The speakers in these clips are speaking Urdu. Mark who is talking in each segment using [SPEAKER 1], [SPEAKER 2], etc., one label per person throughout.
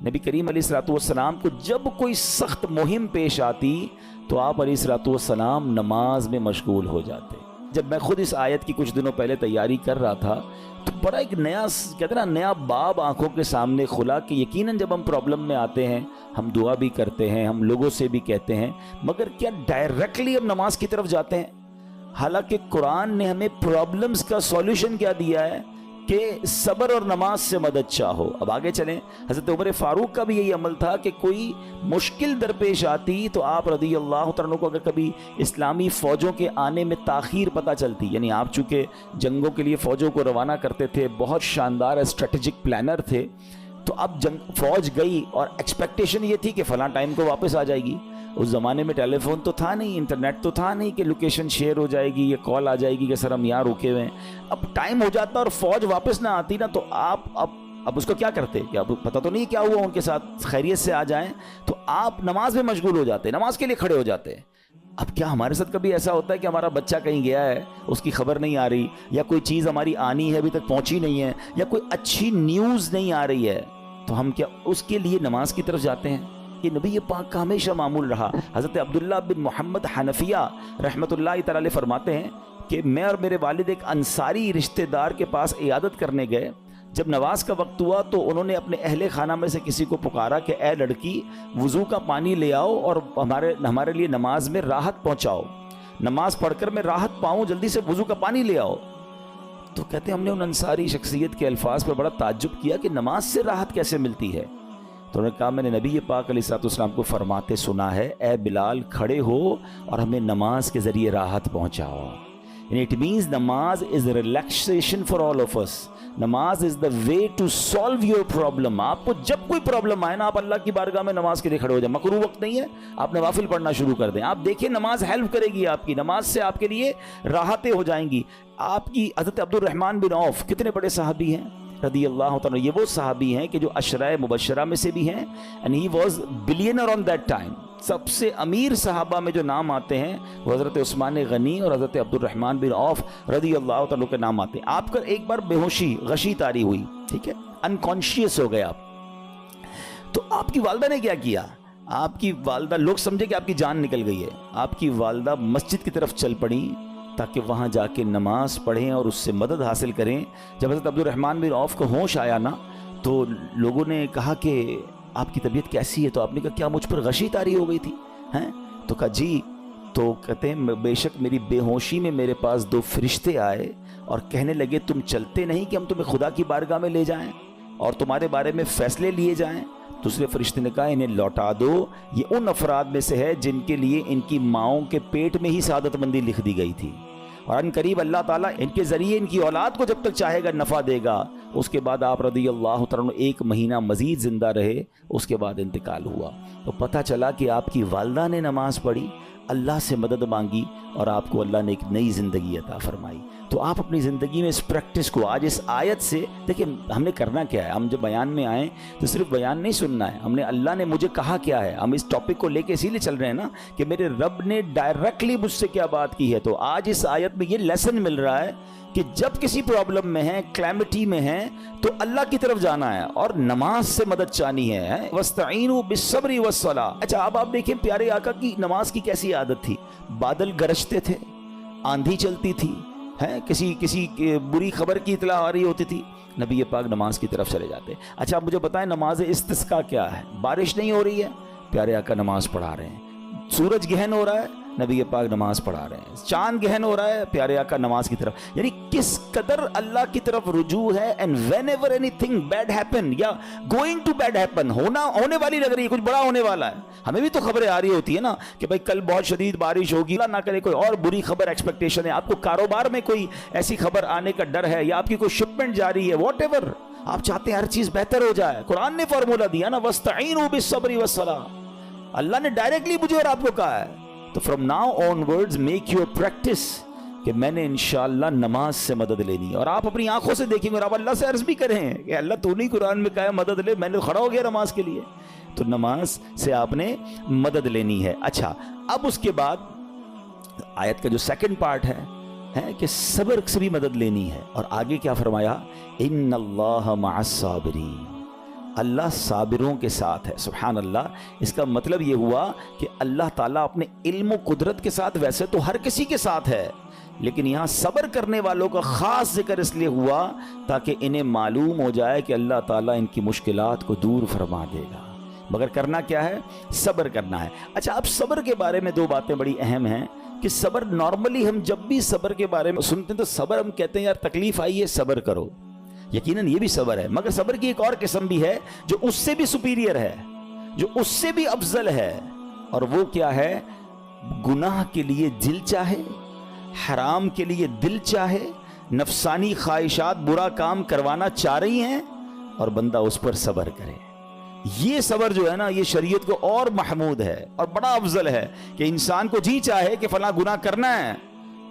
[SPEAKER 1] نبی کریم علیہ الصلوۃ والسلام کو جب کوئی سخت مہم پیش آتی تو آپ علیہ الصلوۃ والسلام نماز میں مشغول ہو جاتے. جب میں خود اس آیت کی کچھ دنوں پہلے تیاری کر رہا تھا تو بڑا ایک نیا کہتے ہیں نا نیا باب آنکھوں کے سامنے کھلا کہ یقیناً جب ہم پرابلم میں آتے ہیں ہم دعا بھی کرتے ہیں, ہم لوگوں سے بھی کہتے ہیں, مگر کیا ڈائریکٹلی ہم نماز کی طرف جاتے ہیں؟ حالانکہ قرآن نے ہمیں پرابلمز کا سولوشن کیا دیا ہے کہ صبر اور نماز سے مدد چاہو. اب آگے چلیں, حضرت عمر فاروق کا بھی یہی عمل تھا کہ کوئی مشکل درپیش آتی تو آپ رضی اللہ عنہ کو اگر کبھی اسلامی فوجوں کے آنے میں تاخیر پتہ چلتی, یعنی آپ چونکہ جنگوں کے لیے فوجوں کو روانہ کرتے تھے, بہت شاندار اسٹریٹجک پلانر تھے, تو اب فوج گئی اور ایکسپیکٹیشن یہ تھی کہ فلاں ٹائم کو واپس آ جائے گی. اس زمانے میں ٹیلی فون تو تھا نہیں, انٹرنیٹ تو تھا نہیں کہ لوکیشن شیئر ہو جائے گی یا کال آ جائے گی کہ سر ہم یہاں رکے ہوئے ہیں. اب ٹائم ہو جاتا اور فوج واپس نہ آتی نا, تو آپ اب اس کو کیا کرتے کہ اب پتہ تو نہیں کیا ہوا ان کے ساتھ, خیریت سے آ جائیں, تو آپ نماز میں مشغول ہو جاتے, نماز کے لیے کھڑے ہو جاتے. اب کیا ہمارے ساتھ کبھی ایسا ہوتا ہے کہ ہمارا بچہ کہیں گیا ہے, اس کی خبر نہیں آ رہی, یا کوئی چیز ہماری آنی ہے ابھی تک پہنچی نہیں ہے, یا کوئی اچھی نیوز نہیں آ رہی ہے, تو ہم کیا اس کے لیے نماز کی طرف جاتے ہیں؟ یہ نبی پاک کا ہمیشہ معمول رہا. حضرت عبداللہ بن محمد حنفیہ رحمۃ اللہ تعالی علیہ فرماتے ہیں کہ میں اور میرے والد ایک انصاری رشتہ دار کے پاس عیادت کرنے گئے. جب نماز کا وقت ہوا تو انہوں نے اپنے اہل خانہ میں سے کسی کو پکارا کہ اے لڑکی, وضو کا پانی لے آؤ اور ہمارے لیے نماز میں راحت پہنچاؤ, نماز پڑھ کر میں راحت پاؤں, جلدی سے وضو کا پانی لے آؤ. تو کہتے ہیں ہم نے ان انصاری شخصیت کے الفاظ پر بڑا تعجب کیا کہ نماز سے راحت کیسے ملتی ہے. تو انہوں نے کہا میں نے نبی پاک علیہ الصلوۃ والسلام کو فرماتے سنا ہے, اے بلال کھڑے ہو اور ہمیں نماز کے ذریعے راحت پہنچاؤ. It means نماز is relaxation for all of us. نماز is the way to solve your problem. آپ کو جب کوئی پرابلم آئے نا, آپ اللہ کی بارگاہ میں نماز کے لیے کھڑے ہو جائیں. مکروہ وقت نہیں ہے, آپ نوافل پڑھنا شروع کر دیں. آپ دیکھیں نماز ہیلپ کرے گی آپ کی, نماز سے آپ کے لیے راحتیں ہو جائیں گی. آپ کی حضرت عبد الرحمن بن عوف کتنے بڑے صحابی ہیں رضی اللہ تعالیٰ, یہ وہ صحابی ہیں کہ جو عشرۂ مبشرہ میں سے بھی ہیں, and he was billionaire on that time. سب سے امیر صحابہ میں جو نام آتے ہیں وہ حضرت عثمان غنی اور حضرت عبد الرحمن بن عوف رضی اللہ تعالیٰ کے نام آتے ہیں. آپ کا ایک بار بے ہوشی غشی طاری ہوئی, ٹھیک ہے, انکانشیس ہو گئے آپ, تو آپ کی والدہ نے کیا کیا؟ آپ کی والدہ, لوگ سمجھے کہ آپ کی جان نکل گئی ہے, آپ کی والدہ مسجد کی طرف چل پڑیں تاکہ وہاں جا کے نماز پڑھیں اور اس سے مدد حاصل کریں. جب حضرت عبد الرحمن بن عوف کو ہوش آیا نا, تو لوگوں نے کہا کہ آپ کی طبیعت کیسی ہے؟ تو آپ نے کہا کیا مجھ پر غشی طاری ہو گئی تھی ہیں؟ تو کہا جی. تو کہتے ہیں بے شک میری بے ہوشی میں میرے پاس 2 فرشتے آئے اور کہنے لگے تم چلتے نہیں کہ ہم تمہیں خدا کی بارگاہ میں لے جائیں اور تمہارے بارے میں فیصلے لیے جائیں؟ دوسرے فرشتے نے کہا انہیں لوٹا دو, یہ ان افراد میں سے ہے جن کے لیے ان کی ماؤں کے پیٹ میں ہی سعادت مندی لکھ دی گئی تھی, اور ان قریب اللہ تعالیٰ ان کے ذریعے ان کی اولاد کو جب تک چاہے گا نفع دے گا. اس کے بعد آپ رضی اللہ تعالیٰ 1 مہینہ مزید زندہ رہے, اس کے بعد انتقال ہوا. تو پتہ چلا کہ آپ کی والدہ نے نماز پڑھی, اللہ سے مدد مانگی, اور آپ کو اللہ نے ایک نئی زندگی عطا فرمائی. تو آپ اپنی زندگی میں اس پریکٹس کو آج اس آیت سے دیکھیں, ہم نے کرنا کیا ہے. ہم جب بیان میں آئیں تو صرف بیان نہیں سننا ہے, ہم نے اللہ نے مجھے کہا کیا ہے. ہم اس ٹاپک کو لے کے اسی لیے چل رہے ہیں نا کہ میرے رب نے ڈائریکٹلی مجھ سے کیا بات کی ہے. تو آج اس آیت میں یہ لیسن مل رہا ہے کہ جب کسی پرابلم میں ہیں, کلیمٹی میں ہیں, تو اللہ کی طرف جانا ہے اور نماز سے مدد چاہنی ہے. وَاسْتَعِينُوا بِالصَّبْرِ وَالصَّلَاةِ. اچھا اب آپ دیکھیں پیارے آقا کی نماز کی کیسی عادت تھی. بادل گرجتے تھے, آندھی چلتی تھی, کسی بری خبر کی اطلاع آ رہی ہوتی تھی, نبی پاک نماز کی طرف چلے جاتے. اچھا آپ مجھے بتائیں نماز استسقاء کیا ہے؟ بارش نہیں ہو رہی ہے, پیارے آقا نماز پڑھا رہے ہیں. سورج گہن ہو رہا ہے, نبی پاک نماز پڑھا رہے ہیں. چاند گہن ہو رہا ہے, پیارے آقا نماز کی طرف. یعنی کس قدر اللہ کی طرف رجوع ہے. And whenever anything bad happen یا گوئنگ ٹو بیڈ ہیپن, ہونے والی لگ رہی ہے, کچھ بڑا ہونے والا ہے, ہمیں بھی تو خبریں آ رہی ہوتی ہے نا کہ بھائی کل بہت شدید بارش ہوگی, اللہ نہ کرے کوئی اور بری خبر ایکسپیکٹیشن ہے, آپ کو کاروبار میں کوئی ایسی خبر آنے کا ڈر ہے, یا آپ کی کوئی شپمنٹ جاری ہے, واٹ ایور آپ چاہتے ہیں ہر چیز بہتر ہو جائے. قرآن نے فارمولہ دیا نا, وَاسْتَعِينُوا بِالصَّبْرِ وَالصَّلَاةِ. اللہ نے ڈائریکٹلی مجھے اور آپ کو کہا ہے. تو from now on words make your practice کہ میں نے انشاءاللہ نماز سے مدد لینی ہے. اور آپ اپنی آنکھوں سے دیکھیں گے اور آپ اللہ سے عرض بھی کریں کہ اللہ تو نہیں قرآن میں کہا ہے مدد لے, میں نے کھڑا ہو گیا نماز کے لیے. تو نماز سے آپ نے مدد لینی ہے. اچھا اب اس کے بعد آیت کا جو سیکنڈ پارٹ ہے کہ صبر سے بھی مدد لینی ہے. اور آگے کیا فرمایا؟ ان اللہ مع الصابرین, اللہ صابروں کے ساتھ ہے. سبحان اللہ. اس کا مطلب یہ ہوا کہ اللہ تعالیٰ اپنے علم و قدرت کے ساتھ ویسے تو ہر کسی کے ساتھ ہے، لیکن یہاں صبر کرنے والوں کا خاص ذکر اس لیے ہوا تاکہ انہیں معلوم ہو جائے کہ اللہ تعالیٰ ان کی مشکلات کو دور فرما دے گا. مگر کرنا کیا ہے؟ صبر کرنا ہے. اچھا، اب صبر کے بارے میں دو باتیں بڑی اہم ہیں کہ صبر نارملی ہم جب بھی صبر کے بارے میں سنتے ہیں تو صبر ہم کہتے ہیں یار تکلیف آئی ہے صبر کرو. یقیناً یہ بھی صبر ہے، مگر صبر کی ایک اور قسم بھی ہے جو اس سے بھی سپیریئر ہے، جو اس سے بھی افضل ہے، اور وہ کیا ہے؟ گناہ کے لیے دل چاہے، حرام کے لیے دل چاہے، نفسانی خواہشات برا کام کروانا چاہ رہی ہیں اور بندہ اس پر صبر کرے. یہ صبر جو ہے نا، یہ شریعت کو اور محمود ہے اور بڑا افضل ہے کہ انسان کو جی چاہے کہ فلاں گناہ کرنا ہے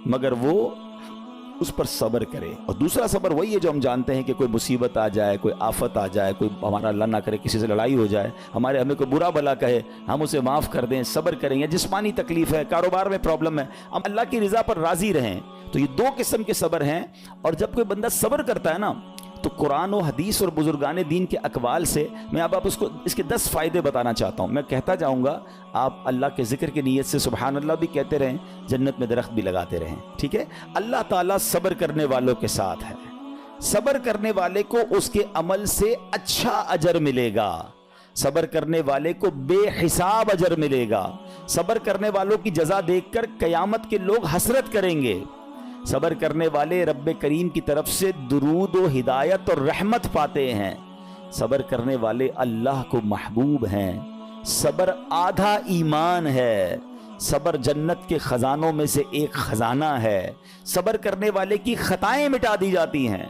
[SPEAKER 1] مگر وہ اس پر صبر کرے. اور دوسرا صبر وہی ہے جو ہم جانتے ہیں کہ کوئی مصیبت آ جائے، کوئی آفت آ جائے، کوئی ہمارا اللہ نہ کرے کسی سے لڑائی ہو جائے، ہمیں کوئی برا بھلا کہے، ہم اسے معاف کر دیں، صبر کریں. یا جسمانی تکلیف ہے، کاروبار میں پرابلم ہے، ہم اللہ کی رضا پر راضی رہیں. تو یہ دو قسم کے صبر ہیں. اور جب کوئی بندہ صبر کرتا ہے نا تو قرآن و حدیث اور بزرگان دین کے اقوال سے میں اب آپ اس کے 10 فائدے بتانا چاہتا ہوں. میں کہتا جاؤں گا، آپ اللہ کے ذکر کی نیت سے سبحان اللہ بھی کہتے رہیں، جنت میں درخت بھی لگاتے رہیں. ٹھیک ہے؟ اللہ تعالیٰ صبر کرنے والوں کے ساتھ ہے. صبر کرنے والے کو اس کے عمل سے اچھا اجر ملے گا، صبر کرنے والے کو بے حساب اجر ملے گا. صبر کرنے والوں کی جزا دیکھ کر قیامت کے لوگ حسرت کریں گے. صبر کرنے والے رب کریم کی طرف سے درود و ہدایت اور رحمت پاتے ہیں. صبر کرنے والے اللہ کو محبوب ہیں. صبر آدھا ایمان ہے. صبر جنت کے خزانوں میں سے ایک خزانہ ہے. صبر کرنے والے کی خطائیں مٹا دی جاتی ہیں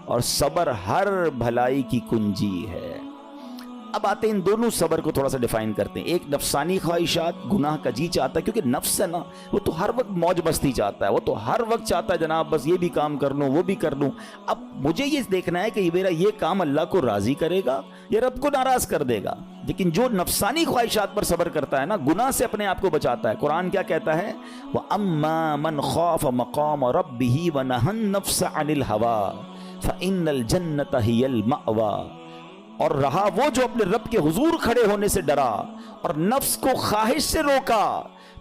[SPEAKER 1] اور صبر ہر بھلائی کی کنجی ہے. اب آتے ہیں ان دونوں صبر کو تھوڑا سا ڈیفائن کرتے ہیں. ایک نفسانی خواہشات، گناہ کا جی چاہتا ہے، کیونکہ نفس ہے نا وہ تو ہر وقت موج مستی چاہتا ہے، وہ تو ہر وقت چاہتا ہے جناب بس یہ بھی کام کر لوں وہ بھی کر لوں. اب مجھے یہ دیکھنا ہے کہ میرا یہ کام اللہ کو راضی کرے گا یا رب کو ناراض کر دے گا. لیکن جو نفسانی خواہشات پر صبر کرتا ہے نا، گناہ سے اپنے آپ کو بچاتا ہے. قرآن کیا کہتا ہے؟ وَأَمَّا مَنْ خَافَ مَقَامَ رَبِّهِ وَنَهَى النَّفْسَ عَنِ الْهَوَىٰ فَإِنَّ الْجَنَّةَ هِيَ الْمَأْوَىٰ. اور رہا وہ جو اپنے رب کے حضور کھڑے ہونے سے ڈرا اور نفس کو خواہش سے روکا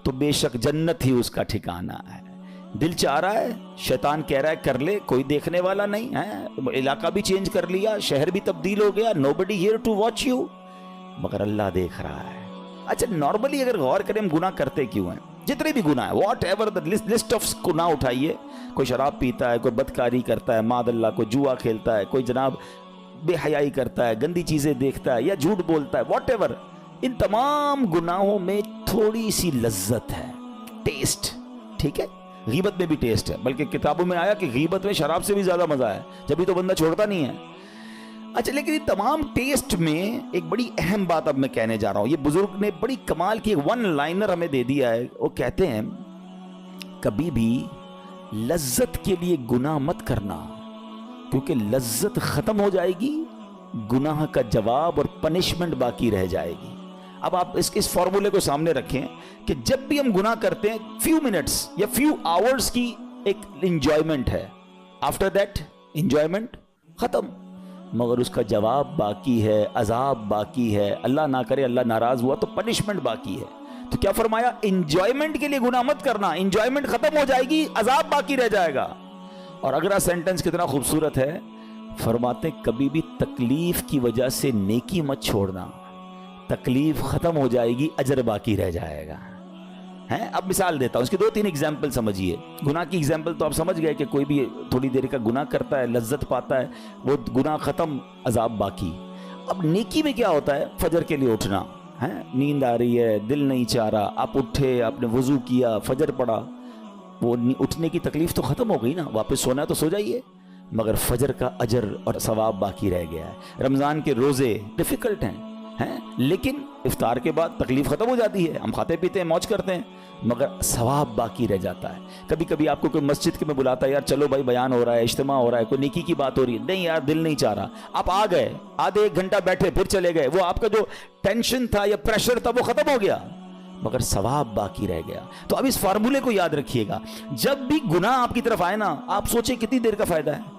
[SPEAKER 1] تو بے شک جنت ہی اس کا ٹھکانہ ہے. دل چاہ رہا ہے، شیطان کہہ رہا ہے کر لے، کوئی دیکھنے والا نہیں ہے، علاقہ بھی چینج کر لیا، شہر بھی تبدیل ہو گیا، nobody here to watch you، مگر اللہ دیکھ رہا ہے. اچھا، نارملی اگر غور کریں ہم گناہ کرتے کیوں ہیں؟ جتنے بھی گناہ ہیں، what ever the list of گناہ اٹھائیے. کوئی شراب پیتا ہے، کوئی بدکاری کرتا ہے، معاذ اللہ، کوئی جوا کھیلتا ہے، کوئی جناب بے حیائی کرتا ہے، گندی چیزیں دیکھتا ہے یا جھوٹ بولتا ہے، واٹ ایور. ان تمام گناہوں میں تھوڑی سی لذت ہے، ٹیسٹ. ٹھیک ہے؟ غیبت میں بھی ٹیسٹ ہے، بلکہ کتابوں میں آیا کہ غیبت میں شراب سے بھی زیادہ مزہ ہے، جبھی تو بندہ چھوڑتا نہیں ہے. اچھا، لیکن یہ تمام ٹیسٹ میں ایک بڑی اہم بات اب میں کہنے جا رہا ہوں. یہ بزرگ نے بڑی کمال کی ون لائنر ہمیں دے دیا ہے. وہ کہتے ہیں کبھی بھی لذت کے لیے گناہ مت کرنا، کیونکہ لذت ختم ہو جائے گی، گناہ کا جواب اور پنشمنٹ باقی رہ جائے گی. اب آپ اس فارمولے کو سامنے رکھیں کہ جب بھی ہم گناہ کرتے ہیں فیو منٹس یا فیو آورز کی ایک انجوائمنٹ ہے، آفٹر دیٹ انجوائمنٹ ختم، مگر اس کا جواب باقی ہے، عذاب باقی ہے، اللہ نہ کرے اللہ ناراض ہوا تو پنشمنٹ باقی ہے. تو کیا فرمایا؟ انجوائمنٹ کے لیے گناہ مت کرنا، انجوائمنٹ ختم ہو جائے گی، عذاب باقی رہ جائے گا. اور اگلا سینٹنس کتنا خوبصورت ہے، فرماتے ہیں کبھی بھی تکلیف کی وجہ سے نیکی مت چھوڑنا، تکلیف ختم ہو جائے گی، اجر باقی رہ جائے گا. اب مثال دیتا ہوں، اس کی 2-3 ایگزامپل سمجھیے. گناہ کی ایگزامپل تو آپ سمجھ گئے کہ کوئی بھی تھوڑی دیر کا گناہ کرتا ہے، لذت پاتا ہے، وہ گناہ ختم، عذاب باقی. اب نیکی میں کیا ہوتا ہے؟ فجر کے لیے اٹھنا، نیند آ رہی ہے، دل نہیں چاہ رہا، آپ اٹھے، آپ نے وضو کیا، فجر پڑھا، وہ اٹھنے کی تکلیف تو ختم ہو گئی نا، واپس سونا ہے تو سو جائیے، مگر فجر کا اجر اور ثواب باقی رہ گیا ہے. رمضان کے روزے ڈیفیکلٹ ہیں لیکن افطار کے بعد تکلیف ختم ہو جاتی ہے، ہم کھاتے پیتے ہیں، موج کرتے ہیں، مگر ثواب باقی رہ جاتا ہے. کبھی کبھی آپ کو کوئی مسجد کے میں بلاتا ہے، یار چلو بھائی بیان ہو رہا ہے، اجتماع ہو رہا ہے، کوئی نیکی کی بات ہو رہی ہے، نہیں یار دل نہیں چاہ رہا، آپ آ گئے، آدھے 1 گھنٹہ بیٹھے پھر چلے گئے، وہ آپ کا جو ٹینشن تھا یا پریشر تھا وہ ختم ہو گیا، مگر ثواب باقی رہ گیا. تو اب اس فارمولے کو یاد رکھیے گا، جب بھی گناہ آپ کی طرف آئے نا، آپ سوچیں کتنی دیر کا فائدہ ہے.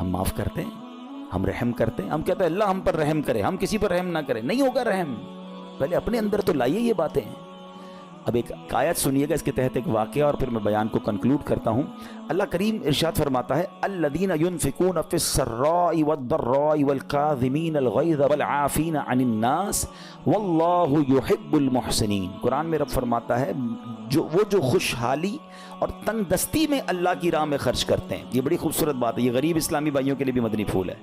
[SPEAKER 1] ہم معاف کرتے ہیں؟ ہم رحم کرتے ہیں؟ ہم کہتے ہیں اللہ ہم پر رحم کرے، ہم کسی پر رحم نہ کریں. نہیں ہوگا رحم. پہلے اپنے اندر تو لائیے یہ باتیں. اب ایک آیت سنیے گا اس کے تحت ایک واقعہ، اور پھر میں بیان کو کنکلوڈ کرتا ہوں. اللہ کریم ارشاد فرماتا ہے الذین ينفقون فی السراء والضراء والکاظمین الغیظ والعافین عن الناس واللہ یحب المحسنین. قرآن میں رب فرماتا ہے وہ جو خوشحالی اور تنگ دستی میں اللہ کی راہ میں خرچ کرتے ہیں. یہ بڑی خوبصورت بات ہے. یہ غریب اسلامی بھائیوں کے لیے بھی مدنی پھول ہے.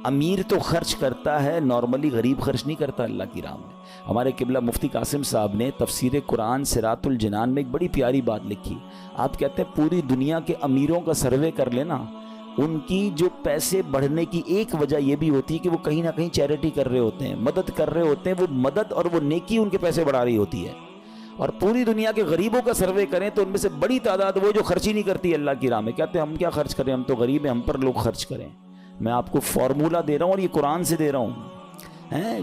[SPEAKER 1] امیر تو خرچ کرتا ہے نارملی، غریب خرچ نہیں کرتا اللہ کی راہ میں. ہمارے قبلہ مفتی قاسم صاحب نے تفسیر قرآن صراط الجنان میں ایک بڑی پیاری بات لکھی. آپ کہتے ہیں پوری دنیا کے امیروں کا سروے کر لینا، ان کی جو پیسے بڑھنے کی ایک وجہ یہ بھی ہوتی ہے کہ وہ کہیں نہ کہیں چیریٹی کر رہے ہوتے ہیں، مدد کر رہے ہوتے ہیں. وہ مدد اور وہ نیکی ان کے پیسے بڑھا رہی ہوتی ہے. اور پوری دنیا کے غریبوں کا سروے کریں تو ان میں سے بڑی تعداد وہ جو خرچ ہی نہیں کرتی اللہ کی راہ میں. کہتے ہیں ہم کیا خرچ کریں، ہم تو غریب ہیں، ہم پر لوگ خرچ کریں. میں آپ کو فارمولہ دے رہا ہوں اور یہ قرآن سے دے رہا ہوں.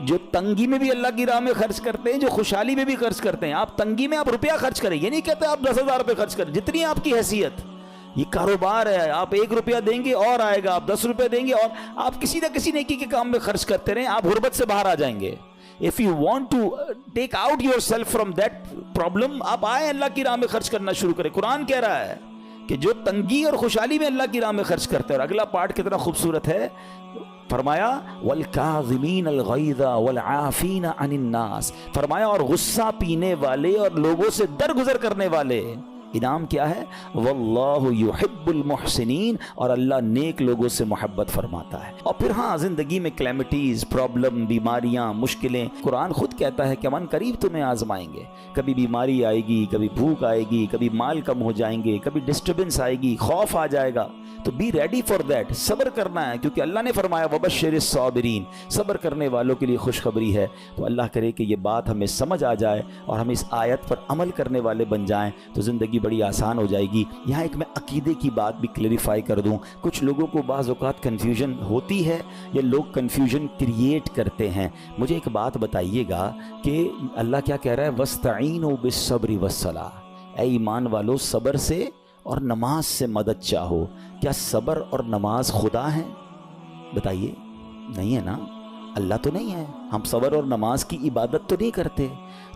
[SPEAKER 1] جو تنگی میں بھی اللہ کی راہ میں خرچ کرتے ہیں، جو خوشحالی میں بھی خرچ کرتے ہیں. آپ تنگی میں آپ روپیہ خرچ کریں، یہ نہیں کہتے آپ 10,000 روپے خرچ کریں، جتنی آپ کی حیثیت. یہ کاروبار ہے، آپ 1 روپیہ دیں گے اور آئے گا، آپ 10 روپے دیں گے اور آپ کسی نہ کسی نیکی کے کام میں خرچ کرتے رہیں. آپ غربت سے باہر آ جائیں گے. If you want to take out yourself from that problem, آپ آئیں اللہ کی راہ میں خرچ کرنا شروع کریں. قرآن کہہ رہا ہے کہ جو تنگی اور خوشحالی میں اللہ کی راہ میں خرچ کرتے ہیں. اور اگلا پارٹ کتنا خوبصورت ہے، فرمایا والکاظمین الغیظ والعافین عن الناس. فرمایا اور غصہ پینے والے اور لوگوں سے درگزر کرنے والے. انعام کیا ہے؟ واللہ یحب المحسنین، اور اللہ نیک لوگوں سے محبت فرماتا ہے. اور پھر ہاں زندگی میں کلیمٹیز، پرابلم، بیماریاں، مشکلیں، قرآن خود کہتا ہے کہ من قریب تمہیں آزمائیں گے. کبھی بیماری آئے گی، کبھی بھوک آئے گی، کبھی مال کم ہو جائیں گے، کبھی ڈسٹربنس آئے گی، خوف آ جائے گا. تو بی ریڈی فار دیٹ. صبر کرنا ہے، کیونکہ اللہ نے فرمایا وبشر الصابرین، صبر کرنے والوں کے لیے خوشخبری ہے. تو اللہ کرے کہ یہ بات ہمیں سمجھ آ جائے اور ہم اس آیت پر عمل کرنے والے بن جائیں تو زندگی بڑی آسان ہو جائے گی. یہاں ایک میں عقیدے کی بات بھی کلیریفائی کر دوں. کچھ لوگوں کو بعض اوقات کنفیوژن ہوتی ہے یا لوگ کنفیوژن کریٹ کرتے ہیں. مجھے ایک بات بتائیے گا کہ اللہ کیا کہہ رہا ہے؟ وَاسْتَعِينُوا بِالصَّبْرِ وَالصَّلَاةِ. اے ایمان والو صبر سے اور نماز سے مدد چاہو. کیا صبر اور نماز خدا ہیں؟ بتائیے. نہیں ہے نا، اللہ تو نہیں ہے. ہم صبر اور نماز کی عبادت تو نہیں کرتے.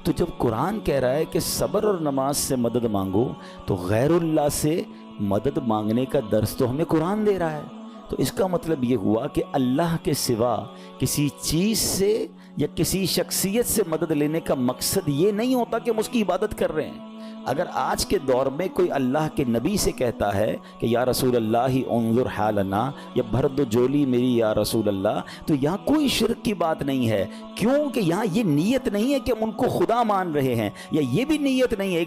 [SPEAKER 1] تو جب قرآن کہہ رہا ہے کہ صبر اور نماز سے مدد مانگو تو غیر اللہ سے مدد مانگنے کا درس تو ہمیں قرآن دے رہا ہے. تو اس کا مطلب یہ ہوا کہ اللہ کے سوا کسی چیز سے یا کسی شخصیت سے مدد لینے کا مقصد یہ نہیں ہوتا کہ ہم اس کی عبادت کر رہے ہیں. اگر آج کے دور میں کوئی اللہ کے نبی سے کہتا ہے کہ یا رسول اللہ انظر حالنا، یا بھر دو جولی میری یا رسول اللہ، تو یہاں کوئی شرک کی بات نہیں ہے. کیوں کہ یہاں یہ نیت نہیں ہے کہ ہم ان کو خدا مان رہے ہیں، یا یہ بھی نیت نہیں ہے.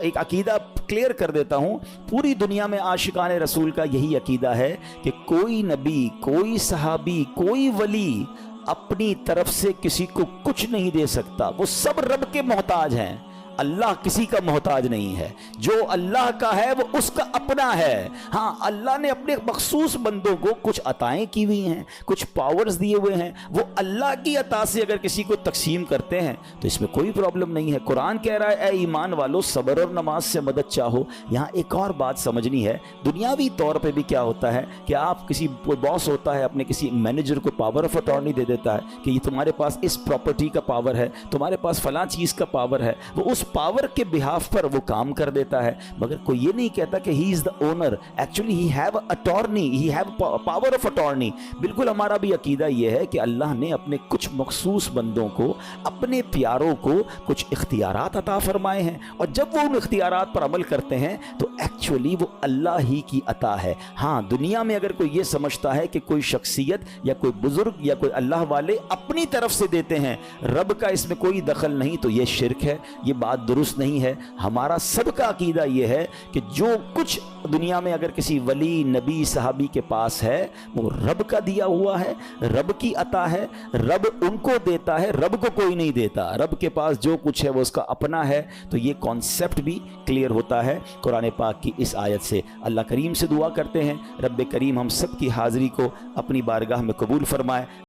[SPEAKER 1] ایک عقیدہ کلیئر کر دیتا ہوں. پوری دنیا میں عاشقان رسول کا یہی عقیدہ ہے کہ کوئی نبی، کوئی صحابی، کوئی ولی اپنی طرف سے کسی کو کچھ نہیں دے سکتا. وہ سب رب کے محتاج ہیں. اللہ کسی کا محتاج نہیں ہے. جو اللہ کا ہے وہ اس کا اپنا ہے. ہاں اللہ نے اپنے مخصوص بندوں کو کچھ عطائیں کی ہوئی ہیں، کچھ پاورز دیے ہوئے ہیں. وہ اللہ کی عطا سے اگر کسی کو تقسیم کرتے ہیں تو اس میں کوئی پرابلم نہیں ہے. قرآن کہہ رہا ہے اے ایمان والو صبر اور نماز سے مدد چاہو. یہاں ایک اور بات سمجھنی ہے. دنیاوی طور پہ بھی کیا ہوتا ہے کہ آپ کسی باس ہوتا ہے اپنے کسی مینیجر کو پاور آف اٹارنی دے دیتا ہے کہ یہ تمہارے پاس اس پراپرٹی کا پاور ہے، تمہارے پاس فلاں چیز کا پاور ہے. وہ اس پاور کے بہاف پر وہ کام کر دیتا ہے، مگر کوئی یہ نہیں کہتا کہ he is the owner. Actually he have attorney, he have power of attorney. بالکل ہمارا بھی عقیدہ یہ ہے کہ اللہ نے اپنے کچھ مخصوص بندوں کو، اپنے پیاروں کو کچھ اختیارات عطا فرمائے ہیں، اور جب وہ ان اختیارات پر عمل کرتے ہیں تو ایکچولی وہ اللہ ہی کی عطا ہے. ہاں دنیا میں اگر کوئی یہ سمجھتا ہے کہ کوئی شخصیت یا کوئی بزرگ یا کوئی اللہ والے اپنی طرف سے دیتے ہیں، رب کا اس میں کوئی دخل نہیں، تو یہ شرک ہے. یہ بات درست نہیں ہے. ہمارا سب کا عقیدہ یہ ہے کہ جو کچھ دنیا میں اگر کسی ولی، نبی، صحابی کے پاس ہے وہ رب کا دیا ہوا ہے، رب کی عطا ہے. رب ان کو دیتا ہے، رب کو کوئی نہیں دیتا. رب کے پاس جو کچھ ہے وہ اس کا اپنا ہے. تو یہ کانسیپٹ بھی کلیئر ہوتا ہے قرآن پاک کی اس آیت سے. اللہ کریم سے دعا کرتے ہیں رب کریم ہم سب کی حاضری کو اپنی بارگاہ میں قبول فرمائے.